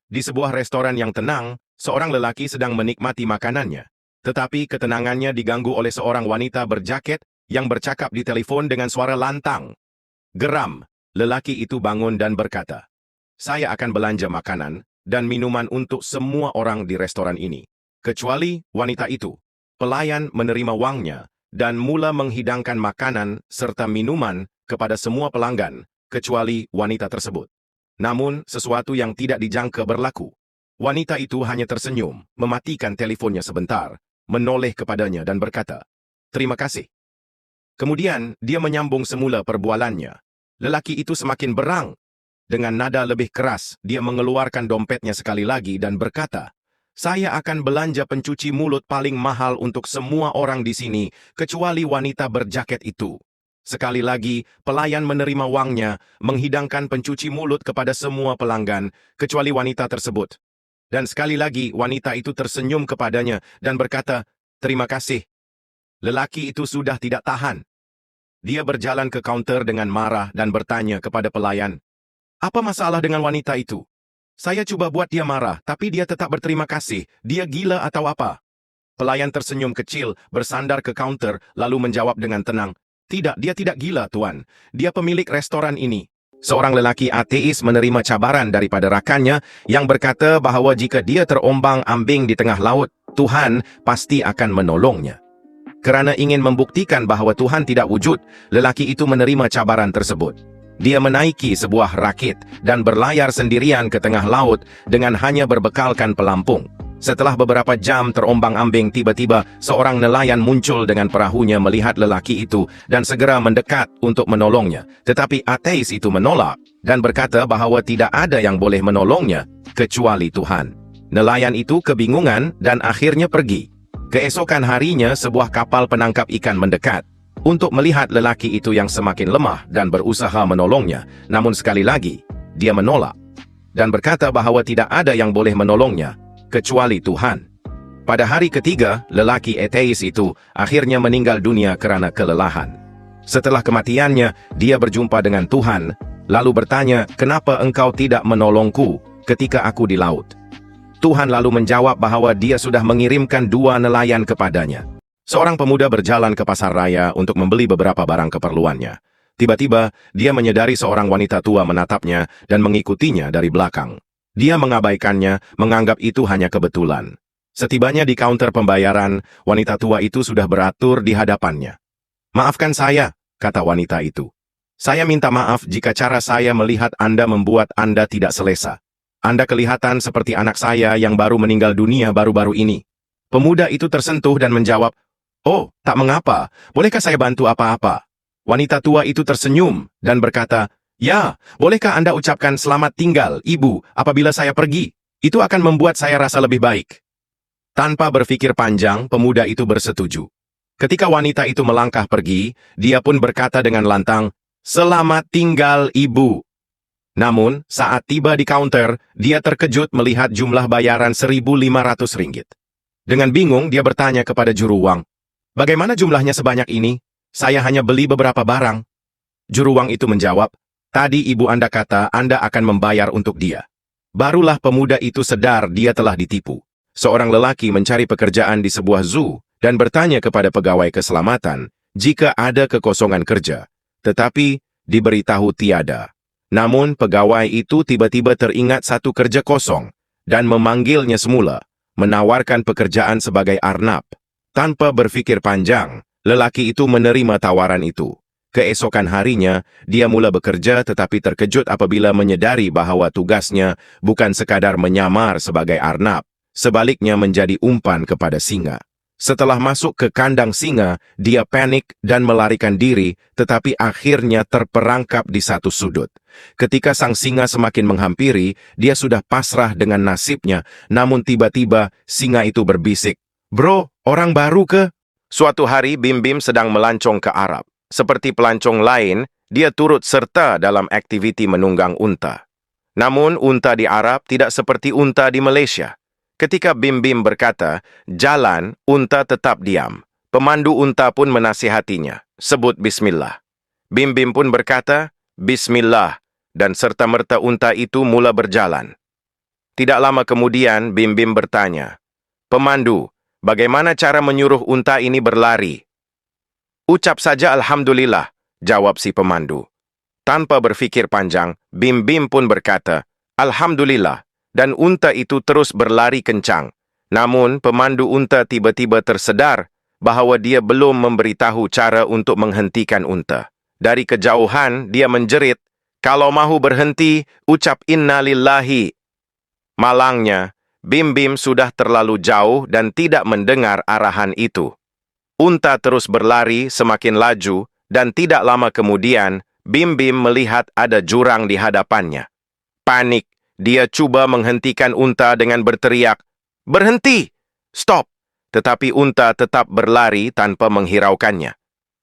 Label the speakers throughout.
Speaker 1: Di sebuah restoran yang tenang, seorang lelaki sedang menikmati makanannya. Tetapi ketenangannya diganggu oleh seorang wanita berjaket yang bercakap di telepon dengan suara lantang. Geram, lelaki itu bangun dan berkata, "Saya akan belanja makanan dan minuman untuk semua orang di restoran ini, kecuali wanita itu." Pelayan menerima uangnya dan mula menghidangkan makanan serta minuman kepada semua pelanggan, kecuali wanita tersebut. Namun, sesuatu yang tidak dijangka berlaku. Wanita itu hanya tersenyum, mematikan teleponnya sebentar, menoleh kepadanya dan berkata, "Terima kasih." Kemudian, dia menyambung semula perbualannya. Lelaki itu semakin berang. Dengan nada lebih keras, dia mengeluarkan dompetnya sekali lagi dan berkata, "Saya akan belanja pencuci mulut paling mahal untuk semua orang di sini, kecuali wanita berjaket itu." Sekali lagi, pelayan menerima uangnya, menghidangkan pencuci mulut kepada semua pelanggan, kecuali wanita tersebut. Dan sekali lagi, wanita itu tersenyum kepadanya dan berkata, "Terima kasih." Lelaki itu sudah tidak tahan. Dia berjalan ke kaunter dengan marah dan bertanya kepada pelayan, "Apa masalah dengan wanita itu? Saya coba buat dia marah, tapi dia tetap berterima kasih. Dia gila atau apa?" Pelayan tersenyum kecil, bersandar ke kaunter, lalu menjawab dengan tenang, "Tidak, dia tidak gila, Tuan. Dia pemilik restoran ini." Seorang lelaki ateis menerima cabaran daripada rakannya yang berkata bahwa jika dia terombang-ambing di tengah laut, Tuhan pasti akan menolongnya. Kerana ingin membuktikan bahwa Tuhan tidak wujud, lelaki itu menerima cabaran tersebut. Dia menaiki sebuah rakit dan berlayar sendirian ke tengah laut dengan hanya berbekalkan pelampung. Setelah beberapa jam terombang-ambing, tiba-tiba seorang nelayan muncul dengan perahunya melihat lelaki itu dan segera mendekat untuk menolongnya. Tetapi ateis itu menolak dan berkata bahwa tidak ada yang boleh menolongnya kecuali Tuhan. Nelayan itu kebingungan dan akhirnya pergi. Keesokan harinya, sebuah kapal penangkap ikan mendekat untuk melihat lelaki itu yang semakin lemah dan berusaha menolongnya. Namun sekali lagi, dia menolak dan berkata bahwa tidak ada yang boleh menolongnya kecuali Tuhan. Pada hari ketiga, lelaki ateis itu akhirnya meninggal dunia kerana kelelahan. Setelah kematiannya, dia berjumpa dengan Tuhan, lalu bertanya, "Kenapa engkau tidak menolongku ketika aku di laut?" Tuhan lalu menjawab bahwa dia sudah mengirimkan 2 nelayan kepadanya. Seorang pemuda berjalan ke pasar raya untuk membeli beberapa barang keperluannya. Tiba-tiba, dia menyadari seorang wanita tua menatapnya dan mengikutinya dari belakang. Dia mengabaikannya, menganggap itu hanya kebetulan. Setibanya di kaunter pembayaran, wanita tua itu sudah beratur di hadapannya. "Maafkan saya," kata wanita itu. "Saya minta maaf jika cara saya melihat Anda membuat Anda tidak selesa. Anda kelihatan seperti anak saya yang baru meninggal dunia baru-baru ini." Pemuda itu tersentuh dan menjawab, "Oh, tak mengapa. Bolehkah saya bantu apa-apa?" Wanita tua itu tersenyum dan berkata, "Ya, bolehkah Anda ucapkan selamat tinggal, Ibu, apabila saya pergi? Itu akan membuat saya rasa lebih baik." Tanpa berpikir panjang, pemuda itu bersetuju. Ketika wanita itu melangkah pergi, dia pun berkata dengan lantang, "Selamat tinggal, Ibu." Namun, saat tiba di kaunter, dia terkejut melihat jumlah bayaran Rp1.500. Dengan bingung, dia bertanya kepada juru uang, "Bagaimana jumlahnya sebanyak ini? Saya hanya beli beberapa barang." Juru uang itu menjawab, "Tadi ibu Anda kata Anda akan membayar untuk dia." Barulah pemuda itu sadar dia telah ditipu. Seorang lelaki mencari pekerjaan di sebuah zoo dan bertanya kepada pegawai keselamatan jika ada kekosongan kerja, tetapi diberitahu tiada. Namun pegawai itu tiba-tiba teringat satu kerja kosong dan memanggilnya semula, menawarkan pekerjaan sebagai arnab. Tanpa berpikir panjang, lelaki itu menerima tawaran itu. Keesokan harinya, dia mula bekerja tetapi terkejut apabila menyadari bahwa tugasnya bukan sekadar menyamar sebagai arnab, sebaliknya menjadi umpan kepada singa. Setelah masuk ke kandang singa, dia panik dan melarikan diri, tetapi akhirnya terperangkap di satu sudut. Ketika sang singa semakin menghampiri, dia sudah pasrah dengan nasibnya, namun tiba-tiba singa itu berbisik, "Bro, orang baru ke?" Suatu hari Bim Bim sedang melancong ke Arab. Seperti pelancong lain, dia turut serta dalam aktiviti menunggang unta. Namun unta di Arab tidak seperti unta di Malaysia. Ketika Bim Bim berkata, "Jalan," unta tetap diam. Pemandu unta pun menasihatinya, "Sebut Bismillah." Bim Bim pun berkata, "Bismillah," dan serta-merta unta itu mula berjalan. Tidak lama kemudian, Bim Bim bertanya, "Pemandu, bagaimana cara menyuruh unta ini berlari?" "Ucap saja Alhamdulillah," jawab si pemandu. Tanpa berfikir panjang, Bim Bim pun berkata, "Alhamdulillah," dan unta itu terus berlari kencang. Namun, pemandu unta tiba-tiba tersedar bahawa dia belum memberitahu cara untuk menghentikan unta. Dari kejauhan, dia menjerit, "Kalau mahu berhenti, ucap innalillahi." Malangnya, Bim Bim sudah terlalu jauh dan tidak mendengar arahan itu. Unta terus berlari semakin laju, dan tidak lama kemudian, Bim Bim melihat ada jurang di hadapannya. Panik, dia cuba menghentikan unta dengan berteriak, "Berhenti! Stop!" Tetapi unta tetap berlari tanpa menghiraukannya.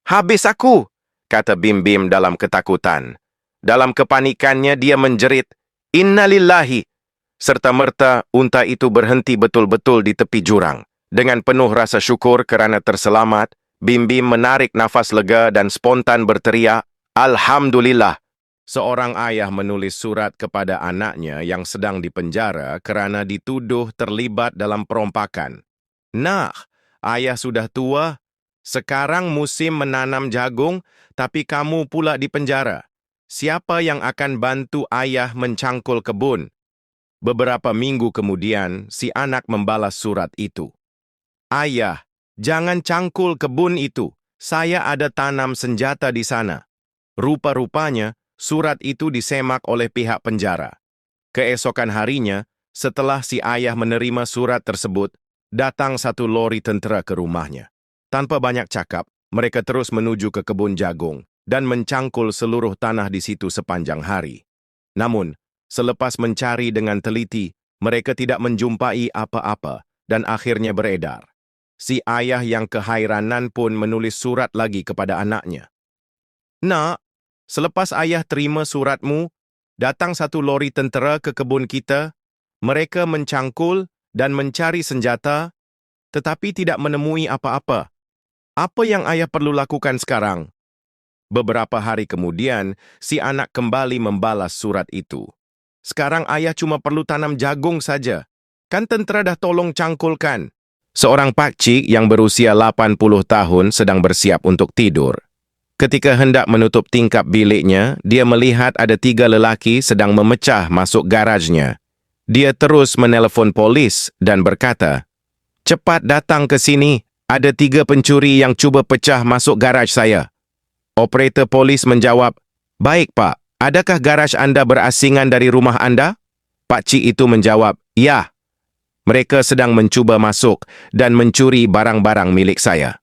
Speaker 1: "Habis aku!" kata Bim Bim dalam ketakutan. Dalam kepanikannya dia menjerit, "Innalillahi!" Serta-merta unta itu berhenti betul-betul di tepi jurang. Dengan penuh rasa syukur kerana terselamat, Bim Bim menarik nafas lega dan spontan berteriak, "Alhamdulillah." Seorang ayah menulis surat kepada anaknya yang sedang dipenjara kerana dituduh terlibat dalam perompakan. "Nah, ayah sudah tua. Sekarang musim menanam jagung, tapi kamu pula di penjara. Siapa yang akan bantu ayah mencangkul kebun?" Beberapa minggu kemudian, si anak membalas surat itu. "Ayah, jangan cangkul kebun itu. Saya ada tanam senjata di sana." Rupa-rupanya, surat itu disemak oleh pihak penjara. Keesokan harinya, setelah si ayah menerima surat tersebut, datang satu lori tentera ke rumahnya. Tanpa banyak cakap, mereka terus menuju ke kebun jagung dan mencangkul seluruh tanah di situ sepanjang hari. Namun, selepas mencari dengan teliti, mereka tidak menjumpai apa-apa dan akhirnya beredar. Si ayah yang kehairanan pun menulis surat lagi kepada anaknya. "Nak, selepas ayah terima suratmu, datang satu lori tentera ke kebun kita. Mereka mencangkul dan mencari senjata, tetapi tidak menemui apa-apa. Apa yang ayah perlu lakukan sekarang?" Beberapa hari kemudian, si anak kembali membalas surat itu. "Sekarang ayah cuma perlu tanam jagung saja. Kan tentera dah tolong cangkulkan." Seorang pakcik yang berusia 80 tahun sedang bersiap untuk tidur. Ketika hendak menutup tingkap biliknya, dia melihat ada 3 lelaki sedang memecah masuk garajnya. Dia terus menelpon polis dan berkata, "Cepat datang ke sini, ada 3 pencuri yang cuba pecah masuk garaj saya." Operator polis menjawab, "Baik Pak, adakah garaj Anda berasingan dari rumah Anda?" Pakcik itu menjawab, "Ya, mereka sedang mencuba masuk dan mencuri barang-barang milik saya."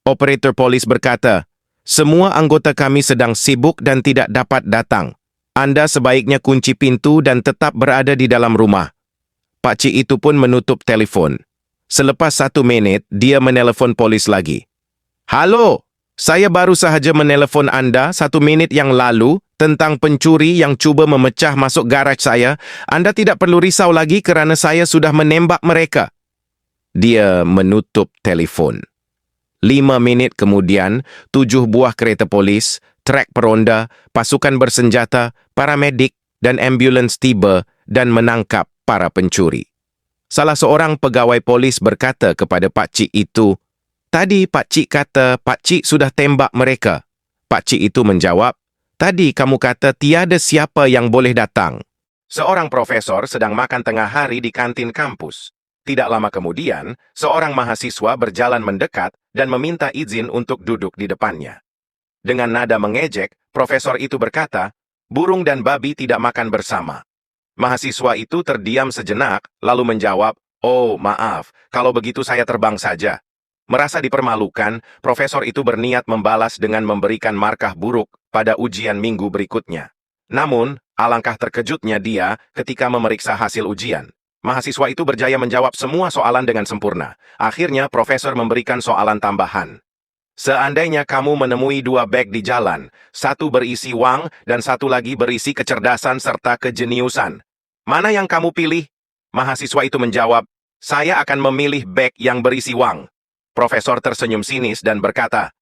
Speaker 1: Operator polis berkata, "Semua anggota kami sedang sibuk dan tidak dapat datang. Anda sebaiknya kunci pintu dan tetap berada di dalam rumah." Pakcik itu pun menutup telefon. Selepas 1 minit, dia menelpon polis lagi. "Halo, saya baru sahaja menelpon Anda 1 minit yang lalu tentang pencuri yang cuba memecah masuk garaj saya. Anda tidak perlu risau lagi kerana saya sudah menembak mereka." Dia menutup telefon. 5 minit kemudian, 7 buah kereta polis, trek peronda, pasukan bersenjata, paramedik, dan ambulans tiba dan menangkap para pencuri. Salah seorang pegawai polis berkata kepada pakcik itu, "Tadi pakcik kata pakcik sudah tembak mereka." Pakcik itu menjawab, "Tadi kamu kata tiada siapa yang boleh datang." Seorang profesor sedang makan tengah hari di kantin kampus. Tidak lama kemudian, seorang mahasiswa berjalan mendekat dan meminta izin untuk duduk di depannya. Dengan nada mengejek, profesor itu berkata, "Burung dan babi tidak makan bersama." Mahasiswa itu terdiam sejenak, lalu menjawab, "Oh, maaf, kalau begitu saya terbang saja." Merasa dipermalukan, profesor itu berniat membalas dengan memberikan markah buruk pada ujian minggu berikutnya. Namun, alangkah terkejutnya dia ketika memeriksa hasil ujian. Mahasiswa itu berjaya menjawab semua soalan dengan sempurna. Akhirnya, profesor memberikan soalan tambahan. "Seandainya kamu menemui 2 beg di jalan, satu berisi wang dan satu lagi berisi kecerdasan serta kejeniusan, mana yang kamu pilih?" Mahasiswa itu menjawab, "Saya akan memilih beg yang berisi wang." Profesor tersenyum sinis dan berkata,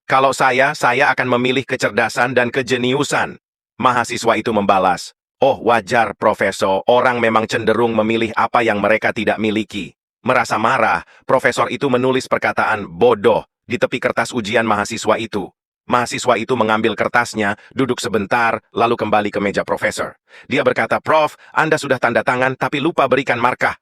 Speaker 1: "Kalau saya akan memilih kecerdasan dan kejeniusan." Mahasiswa itu membalas, Oh, wajar, Profesor. Orang memang cenderung memilih apa yang mereka tidak miliki. Merasa marah, profesor itu menulis perkataan bodoh di tepi kertas ujian mahasiswa itu. Mahasiswa itu mengambil kertasnya, duduk sebentar, lalu kembali ke meja profesor. Dia berkata, Prof, Anda sudah tanda tangan tapi lupa berikan markah.